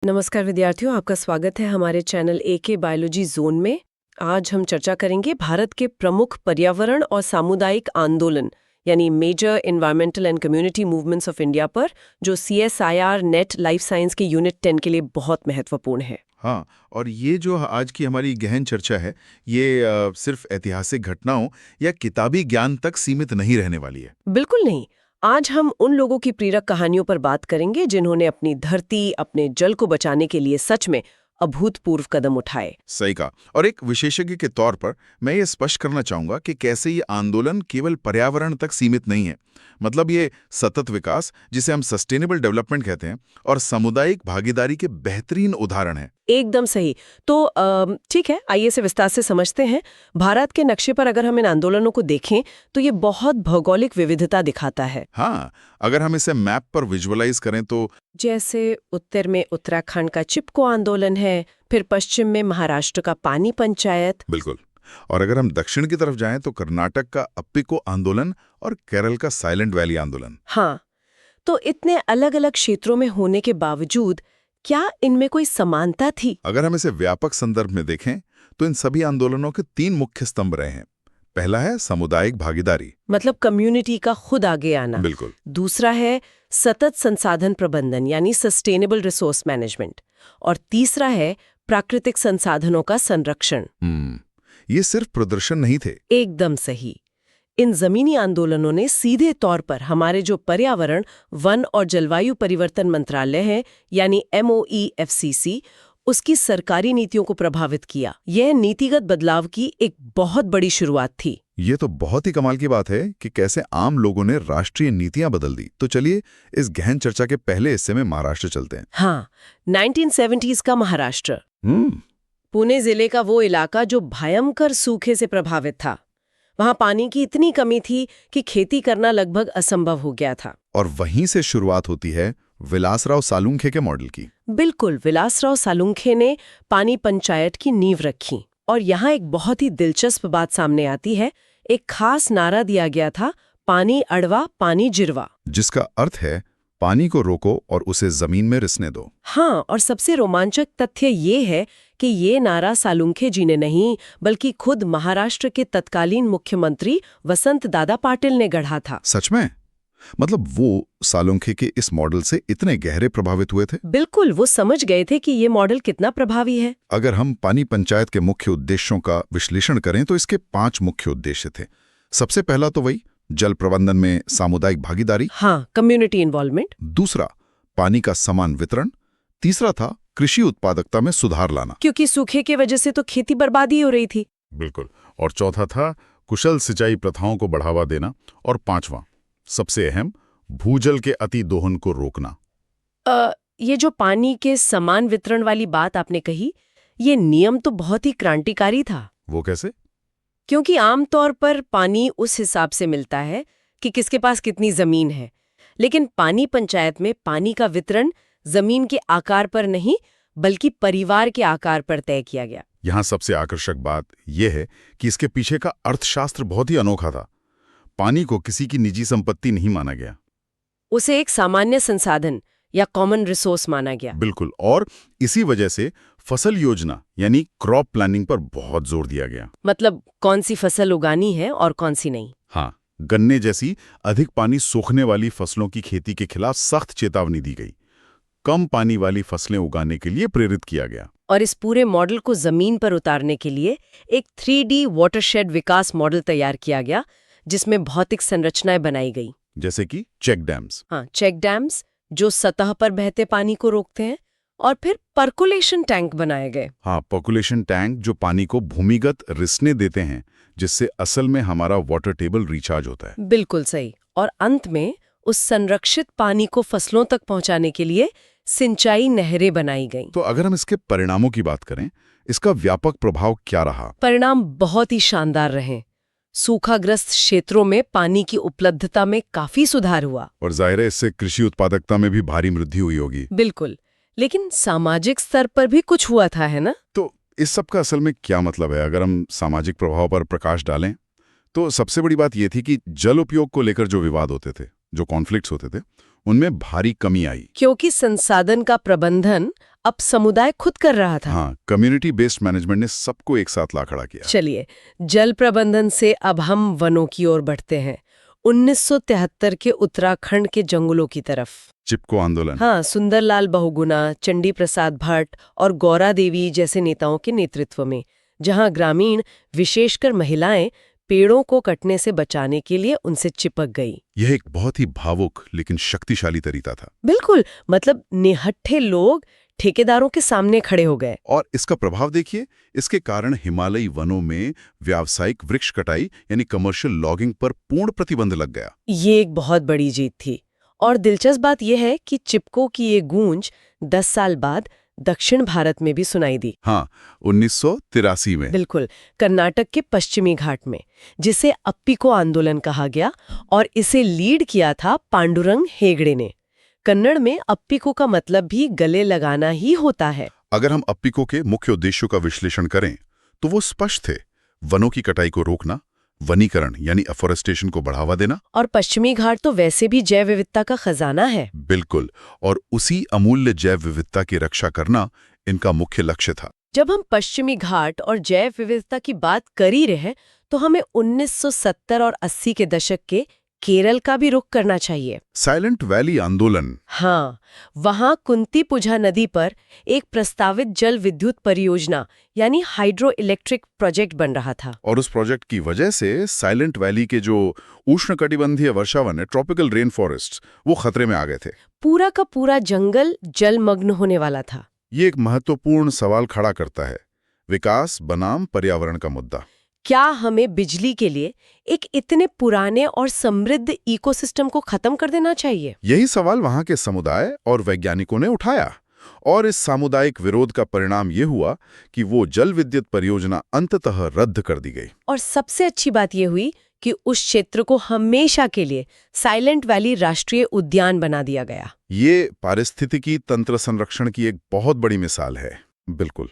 नमस्कार विद्यार्थियों, आपका स्वागत है हमारे चैनल एके बायोलॉजी जोन में। आज हम चर्चा करेंगे भारत के प्रमुख पर्यावरण और सामुदायिक आंदोलन यानी major environmental and community movements of India पर, जो CSIR नेट लाइफ साइंस के यूनिट 10 के लिए बहुत महत्वपूर्ण है। हाँ, और ये जो आज की हमारी गहन चर्चा है, ये सिर्फ ऐतिहासिक घटनाओं या किताबी ज्ञान तक सीमित नहीं रहने वाली है। बिल्कुल नहीं। आज हम उन लोगों की प्रेरक कहानियों पर बात करेंगे जिन्होंने अपनी धरती, अपने जल को बचाने के लिए सच में अभूतपूर्व कदम उठाए। सही कहा। और एक विशेषज्ञ के तौर पर मैं ये स्पष्ट करना चाहूंगा कि कैसे ये आंदोलन केवल पर्यावरण तक सीमित नहीं है। मतलब ये सतत विकास, जिसे हम सस्टेनेबल डेवलपमेंट कहते हैं, और सामुदायिक भागीदारी के बेहतरीन उदाहरण है। एकदम सही। तो ठीक है, आइए इसे विस्तार से समझते हैं। भारत के नक्शे पर अगर हम इन आंदोलनों को देखें तो ये बहुत भौगोलिक विविधता दिखाता है। हाँ, अगर हम इसे मैप पर विजुअलाइज करें तो जैसे उत्तर में उत्तराखंड का चिपको आंदोलन है, फिर पश्चिम में महाराष्ट्र का पानी पंचायत। बिल्कुल। और अगर हम दक्षिण की तरफ जाएं तो कर्नाटक का अप्पिको आंदोलन और केरल का साइलेंट वैली आंदोलन। हाँ, तो इतने अलग अलग क्षेत्रों में होने के बावजूद क्या इनमें कोई समानता थी? अगर हम इसे व्यापक संदर्भ में देखें तो इन सभी आंदोलनों के 3 मुख्य स्तंभ रहे हैं। पहला है सामुदायिक भागीदारी, मतलब कम्युनिटी का खुद आगे आना। बिल्कुल। दूसरा है सतत संसाधन प्रबंधन यानी सस्टेनेबल रिसोर्स मैनेजमेंट। और तीसरा है प्राकृतिक संसाधनों का संरक्षण। ये सिर्फ प्रदर्शन नहीं थे। एकदम सही। इन जमीनी आंदोलनों ने सीधे तौर पर हमारे जो पर्यावरण, वन और जलवायु परिवर्तन मंत्रालय है यानी MOEFCC, उसकी सरकारी नीतियों को प्रभावित किया। यह नीतिगत बदलाव की एक बहुत बड़ी शुरुआत थी। ये तो बहुत ही कमाल की बात है कि कैसे आम लोगों ने राष्ट्रीय नीतियां बदल दी। तो चलिए इस गहन चर्चा के पहले हिस्से में महाराष्ट्र चलते हैं। हाँ, 1970s का महाराष्ट्र। पुणे जिले का वो इलाका जो भयंकर सूखे से प्रभावित था। वहां पानी की इतनी कमी थी कि खेती करना लगभग असंभव हो गया था। और वहीं से शुरुआत होती है विलासराव सालुंखे के मॉडल की। बिल्कुल, विलासराव सालुंखे ने पानी पंचायत की नींव रखी। और यहाँ एक बहुत ही दिलचस्प बात सामने आती है। एक खास नारा दिया गया था, पानी अड़वा पानी जिरवा, जिसका अर्थ है पानी को रोको और उसे जमीन में रिसने दो। हाँ, और सबसे रोमांचक तथ्य ये है कि ये नारा सालुंखे जी ने नहीं, बल्कि खुद महाराष्ट्र के तत्कालीन मुख्यमंत्री वसंत दादा पाटिल ने गढ़ा था। सच में? मतलब वो सालुंखे के इस मॉडल से इतने गहरे प्रभावित हुए थे? बिल्कुल, वो समझ गए थे कि ये मॉडल कितना प्रभावी है। अगर हम पानी पंचायत के मुख्य उद्देश्यों का विश्लेषण करें तो इसके 5 मुख्य उद्देश्य थे। सबसे पहला तो वही जल प्रबंधन में सामुदायिक भागीदारी। हाँ, कम्युनिटी इन्वॉल्वमेंट। दूसरा, पानी का समान वितरण। तीसरा था कृषि उत्पादकता में सुधार लाना, क्योंकि सूखे की वजह से तो खेती बर्बादी हो रही थी। बिल्कुल। और चौथा था कुशल सिंचाई प्रथाओं को बढ़ावा देना। और 5वां, सबसे अहम, भूजल के अति दोहन को रोकना। ये जो पानी के समान वितरण वाली बात आपने कही, ये नियम तो बहुत ही क्रांतिकारी था। वो कैसे? क्योंकि आमतौर पर पानी उस हिसाब से मिलता है कि किसके पास कितनी जमीन है, लेकिन पानी पंचायत में पानी का वितरण जमीन के आकार पर नहीं, बल्कि परिवार के आकार पर तय किया गया। यहाँ सबसे आकर्षक बात यह है कि इसके पीछे का अर्थशास्त्र बहुत ही अनोखा था। पानी को किसी की निजी संपत्ति नहीं माना गया, उसे एक सामान्य संसाधन या कॉमन रिसोर्स माना गया। बिल्कुल। और इसी वजह से फसल योजना यानी क्रॉप प्लानिंग पर बहुत जोर दिया गया। मतलब कौन सी फसल उगानी है और कौन सी नहीं। हाँ, गन्ने जैसी अधिक पानी सोखने वाली फसलों की खेती के खिलाफ सख्त चेतावनी दी गई। कम पानी वाली फसलें उगाने के लिए प्रेरित किया गया। और इस पूरे मॉडल को जमीन पर उतारने के लिए एक 3D वाटरशेड विकास मॉडल तैयार किया गया, जिसमें भौतिक संरचनाएं बनाई गई। जैसे कि चेक डैम्स। हाँ, चेक डैम्स जो सतह पर बहते पानी को रोकते हैं। और फिर पर्कुलेशन टैंक बनाए गए। हाँ, पर्कुलेशन टैंक जो पानी को भूमिगत रिसने देते हैं, जिससे असल में हमारा वाटर टेबल रिचार्ज होता है। बिल्कुल सही। और अंत में उस संरक्षित पानी को फसलों तक पहुंचाने के लिए सिंचाई नहरें बनाई गईं। तो अगर हम इसके परिणामों की बात करें, इसका व्यापक प्रभाव क्या रहा? परिणाम बहुत ही शानदार रहे। सूखाग्रस्त क्षेत्रों में पानी की उपलब्धता में काफी सुधार हुआ। और जाहिर है इससे कृषि उत्पादकता में भी भारी वृद्धि हुई होगी। बिल्कुल, लेकिन सामाजिक स्तर पर भी कुछ हुआ था, है ना? तो इस सब का असल में क्या मतलब है? अगर हम सामाजिक प्रभाव पर प्रकाश डालें तो सबसे बड़ी बात यह थी कि जल उपयोग को लेकर जो विवाद होते थे, जो कॉन्फ्लिक्ट्स होते थे, उनमें भारी कमी आई। क्योंकि संसाधन का प्रबंधन अब समुदाय खुद कर रहा था। हाँ, कम्युनिटी बेस्ड मैनेजमेंट ने सबको एक साथ ला खड़ा किया। चलिए, जल प्रबंधन से अब हम वनों की ओर बढ़ते हैं, 1973 के उत्तराखंड के जंगलों की तरफ। चिपको आंदोलन। हाँ, सुंदरलाल बहुगुणा, चंडी प्रसाद भट्ट और गौरा देवी जैसे नेताओं के नेतृत्व में, जहां ग्रामीण, विशेषकर महिलाएं, पेड़ों को कटने से बचाने के लिए उनसे चिपक गई। यह एक बहुत ही भावुक लेकिन शक्तिशाली तरीका था। बिल्कुल, मतलब निहत्थे लोग ठेकेदारों के सामने खड़े हो गए। और इसका प्रभाव देखिए, इसके कारण हिमालयी वनों में व्यावसायिक वृक्ष कटाई यानी कमर्शियल लॉगिंग पर पूर्ण प्रतिबंध लग गया। ये एक बहुत बड़ी जीत थी। और दिलचस्प बात यह है कि चिपको की ये गूंज 10 साल बाद दक्षिण भारत में भी सुनाई दी। हाँ, 1983 में। बिल्कुल, कर्नाटक के पश्चिमी घाट में, जिसे अप्पिको आंदोलन कहा गया, और इसे लीड किया था पांडुरंग हेगड़े ने। कन्नड़ में अप्पिको का मतलब भी गले लगाना ही होता है। अगर हम अप्पिको के मुख्य उद्देश्यों का विश्लेषण करें तो वो स्पष्ट थे। वनों की कटाई को रोकना, वनीकरण यानी अफॉरेस्टेशन को बढ़ावा देना। और पश्चिमी घाट तो वैसे भी जैव विविधता का खजाना है। बिल्कुल, और उसी अमूल्य जैव विविधता की रक्षा करना इनका मुख्य लक्ष्य था। जब हम पश्चिमी घाट और जैव विविधता की बात कर ही रहे हैं, तो हमें 1970 और 80 के दशक के केरल का भी रुख करना चाहिए। साइलेंट वैली आंदोलन। हाँ, वहां कुंतीपुझा नदी पर एक प्रस्तावित जल विद्युत परियोजना यानी हाइड्रो इलेक्ट्रिक प्रोजेक्ट बन रहा था। और उस प्रोजेक्ट की वजह से साइलेंट वैली के जो उष्णकटिबंधीय वर्षावन है, ट्रॉपिकल रेन फॉरेस्ट, वो खतरे में आ गए थे। पूरा का पूरा जंगल जलमग्न होने वाला था। ये एक महत्वपूर्ण सवाल खड़ा करता है, विकास बनाम पर्यावरण का मुद्दा। क्या हमें बिजली के लिए एक इतने पुराने और समृद्ध इकोसिस्टम को खत्म कर देना चाहिए? यही सवाल वहां के समुदाय और वैज्ञानिकों ने उठाया, और इस सामुदायिक विरोध का परिणाम ये हुआ कि वो जल विद्युत परियोजना अंततः रद्द कर दी गई। और सबसे अच्छी बात ये हुई कि उस क्षेत्र को हमेशा के लिए साइलेंट वैली राष्ट्रीय उद्यान बना दिया गया। ये पारिस्थितिकी तंत्र संरक्षण की एक बहुत बड़ी मिसाल है। बिल्कुल।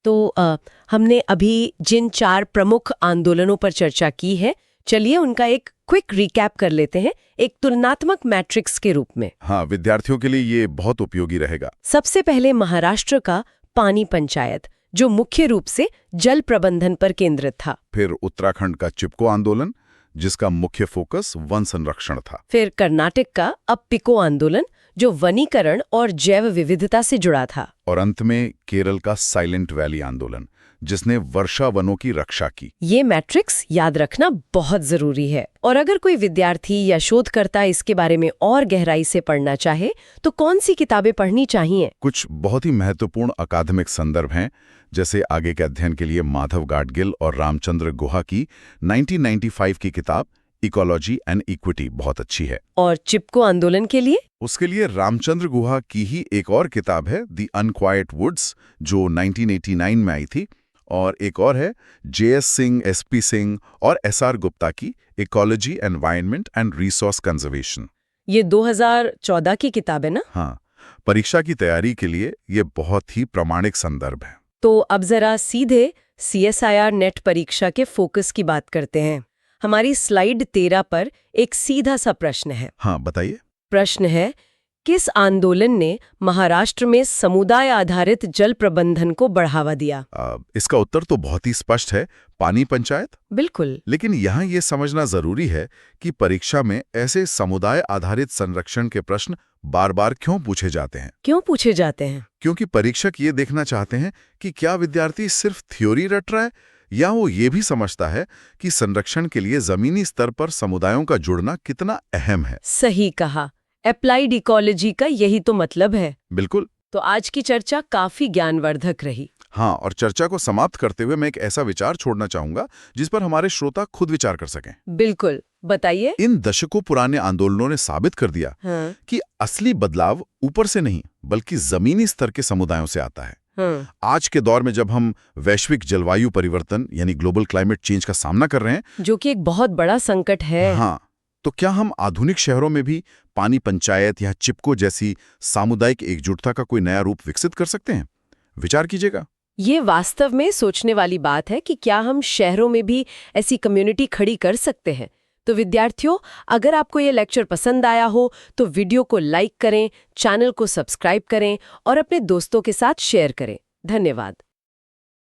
तो हमने अभी जिन 4 प्रमुख आंदोलनों पर चर्चा की है, चलिए उनका एक क्विक रिकैप कर लेते हैं, एक तुलनात्मक मैट्रिक्स के रूप में। हाँ, विद्यार्थियों के लिए ये बहुत उपयोगी रहेगा। सबसे पहले महाराष्ट्र का पानी पंचायत, जो मुख्य रूप से जल प्रबंधन पर केंद्रित था। फिर उत्तराखंड का चिपको आंदोलन, जिसका मुख्य फोकस वन संरक्षण था। फिर कर्नाटक का अप्पिको आंदोलन, जो वनीकरण और जैव विविधता से जुड़ा था। और अंत में केरल का साइलेंट वैली आंदोलन, जिसने वर्षा वनों की रक्षा की। ये मैट्रिक्स याद रखना बहुत जरूरी है। और अगर कोई विद्यार्थी या शोधकर्ता इसके बारे में और गहराई से पढ़ना चाहे, तो कौन सी किताबें पढ़नी चाहिए? कुछ बहुत ही महत्वपूर्ण अकादमिक संदर्भ हैं, जैसे आगे के अध्ययन के लिए माधव गाडगिल और रामचंद्र गुहा की 1995 की किताब इकोलॉजी एंड इक्विटी बहुत अच्छी है। और चिपको आंदोलन के लिए? उसके लिए रामचंद्र गुहा की ही एक और किताब है, द अनक्वाइट वुड्स, जो 1989 में आई थी। और एक और है J.S. सिंह, S.P. सिंह और S.R. गुप्ता की ecology, environment and resource conservation. ये 2014 की किताब है ना? हाँ, परीक्षा की तैयारी के लिए ये बहुत ही प्रामाणिक संदर्भ है। तो अब जरा सीधे CSIR नेट परीक्षा के फोकस की बात करते हैं। हमारी स्लाइड 13 पर एक सीधा सा प्रश्न है। हाँ, बताइए। प्रश्न है, किस आंदोलन ने महाराष्ट्र में समुदाय आधारित जल प्रबंधन को बढ़ावा दिया? इसका उत्तर तो बहुत ही स्पष्ट है, पानी पंचायत। बिल्कुल। लेकिन यहाँ ये समझना जरूरी है कि परीक्षा में ऐसे समुदाय आधारित संरक्षण के प्रश्न बार बार क्यों पूछे जाते हैं। क्यों पूछे जाते हैं? क्योंकि परीक्षक ये देखना चाहते हैं कि क्या विद्यार्थी सिर्फ थ्योरी रट रहा है, या वो ये भी समझता है कि संरक्षण के लिए जमीनी स्तर पर समुदायों का जुड़ना कितना अहम है। सही कहा, अप्लाइड इकोलॉजी का यही तो मतलब है। बिल्कुल। तो आज की चर्चा काफी ज्ञानवर्धक रही। हाँ, और चर्चा को समाप्त करते हुए मैं एक ऐसा विचार छोड़ना चाहूंगा जिस पर हमारे श्रोता खुद विचार कर सकें। बिल्कुल, बताइए। इन दशकों पुराने आंदोलनों ने साबित कर दिया कि असली बदलाव ऊपर से नहीं बल्कि जमीनी स्तर के समुदायों से आता है। आज के दौर में जब हम वैश्विक जलवायु परिवर्तन यानी ग्लोबल क्लाइमेट चेंज का सामना कर रहे हैं, जो कि एक बहुत बड़ा संकट है। हाँ, तो क्या हम आधुनिक शहरों में भी पानी पंचायत या चिपको जैसी सामुदायिक एकजुटता का कोई नया रूप विकसित कर सकते हैं? विचार कीजिएगा। ये वास्तव में सोचने वाली बात है कि क्या हम शहरों में भी ऐसी कम्युनिटी खड़ी कर सकते हैं। तो विद्यार्थियों, अगर आपको ये लेक्चर पसंद आया हो तो वीडियो को लाइक करें, चैनल को सब्सक्राइब करें और अपने दोस्तों के साथ शेयर करें। धन्यवाद।